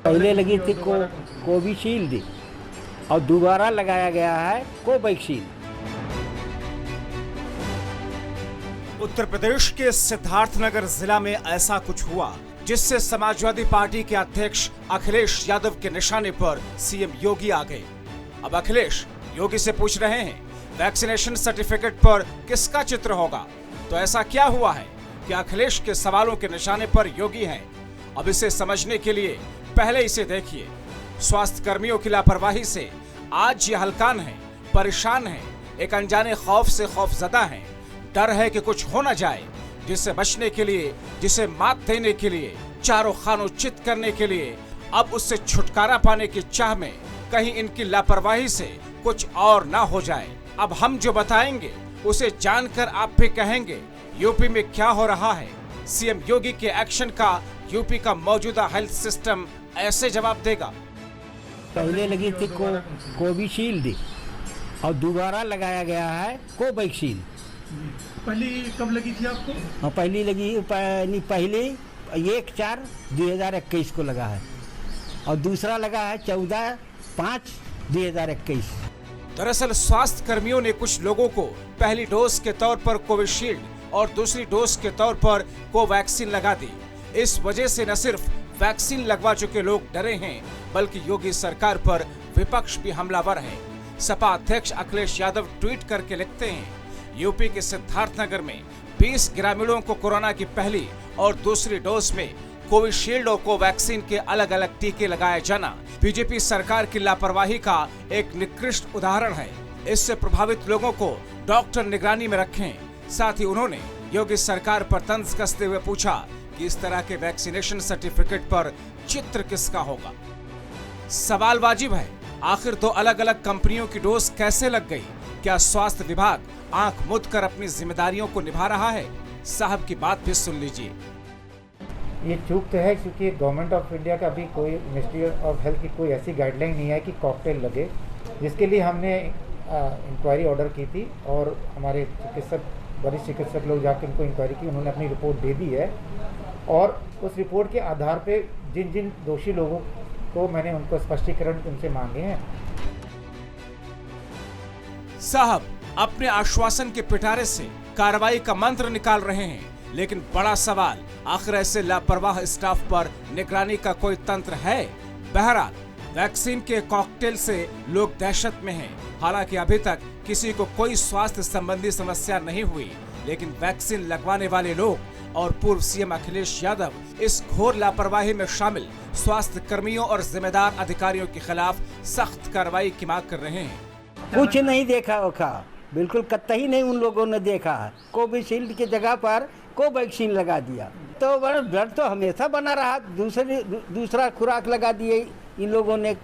पहले लगी थी कोविशील्ड और दोबारा लगाया गया है कोवैक्सीन। उत्तर प्रदेश के सिद्धार्थनगर जिला में ऐसा कुछ हुआ जिससे समाजवादी पार्टी के अध्यक्ष अखिलेश यादव के निशाने पर सीएम योगी आ गए। अब अखिलेश योगी से पूछ रहे हैं वैक्सीनेशन सर्टिफिकेट पर किसका चित्र होगा। तो ऐसा क्या हुआ है कि अखिलेश के सवालों के निशाने पर योगी हैं? अब इसे समझने के लिए पहले इसे देखिए। स्वास्थ्य कर्मियों की लापरवाही से आज ये हलकान है, परेशान है, एक अनजाने खौफ से खौफजदा है। डर है कि कुछ हो न जाए, जिससे बचने के लिए, जिसे मात देने के लिए, चारों खानों चित करने के लिए, अब उससे छुटकारा पाने की चाह में कहीं इनकी लापरवाही से कुछ और ना हो जाए। अब हम जो बताएंगे उसे जानकर आप भी कहेंगे यूपी में क्या हो रहा है। सीएम योगी के एक्शन का यूपी का मौजूदा हेल्थ सिस्टम ऐसे जवाब देगा। पहले लगी थी कोविशील्ड और दोबारा लगाया गया है कोवैक्सीन। पहली कब लगी थी आपको? और पहली लगी पहले 1/4/2021 को लगा है और दूसरा लगा है 14/5/2021। दरअसल स्वास्थ्य कर्मियों ने कुछ लोगों को पहली डोज के तौर पर कोविशील्ड और दूसरी डोज के तौर पर कोवैक्सीन लगा दी। इस वजह से न सिर्फ वैक्सीन लगवा चुके लोग डरे हैं, बल्कि योगी सरकार पर विपक्ष भी हमलावर है। सपा अध्यक्ष अखिलेश यादव ट्वीट करके लिखते हैं, यूपी के सिद्धार्थनगर में 20 ग्रामीणों को कोरोना की पहली और दूसरी डोज में कोविशील्ड और कोवैक्सीन के अलग अलग टीके लगाए जाना बीजेपी सरकार की लापरवाही का एक निकृष्ट उदाहरण है। इससे प्रभावित लोगों को डॉक्टर निगरानी में रखें। साथ ही उन्होंने योगी सरकार पर तंज कसते हुए पूछा कि इस तरह के वैक्सीनेशन सर्टिफिकेट पर चित्र किसका होगा। सवाल वाजिब है, आखिर दो अलग अलग कंपनियों की डोज कैसे लग गई? क्या स्वास्थ्य विभाग आंख मूंद कर अपनी जिम्मेदारियों को निभा रहा है? साहब की बात भी सुन लीजिए। ये चूक तो है क्योंकि गवर्नमेंट ऑफ इंडिया का भी कोई मिनिस्ट्री ऑफ हेल्थ की कोई ऐसी गाइडलाइन नहीं है कि कॉकटेल लगे, जिसके लिए हमने इंक्वायरी ऑर्डर की थी और हमारे वरिष्ठ चिकित्सक लोग जाकर उनको इंक्वायरी की, उन्होंने अपनी रिपोर्ट दे दी है और उस रिपोर्ट के आधार पे जिन जिन दोषी लोगों को मैंने उनको स्पष्टीकरण उनसे मांगे हैं। साहब अपने आश्वासन के पिटारे से कार्रवाई का मंत्र निकाल रहे हैं, लेकिन बड़ा सवाल, आखिर ऐसे लापरवाह स्टाफ पर निगरानी का कोई तंत्र है? बहरहाल वैक्सीन के कॉकटेल से लोग दहशत में हैं। हालांकि अभी तक किसी को कोई स्वास्थ्य संबंधी समस्या नहीं हुई, लेकिन वैक्सीन लगवाने वाले लोग और पूर्व सीएम अखिलेश यादव इस घोर लापरवाही में शामिल स्वास्थ्य कर्मियों और जिम्मेदार अधिकारियों के खिलाफ सख्त कार्रवाई की मांग कर रहे हैं। कुछ नहीं देखा होगा, बिल्कुल कतई नहीं उन लोगों ने देखा। कोविशील्ड की जगह पर कोवैक्सीन लगा दिया, तो डर तो हमेशा बना रहा। दूसरा खुराक लगा दिए इन लोगों ने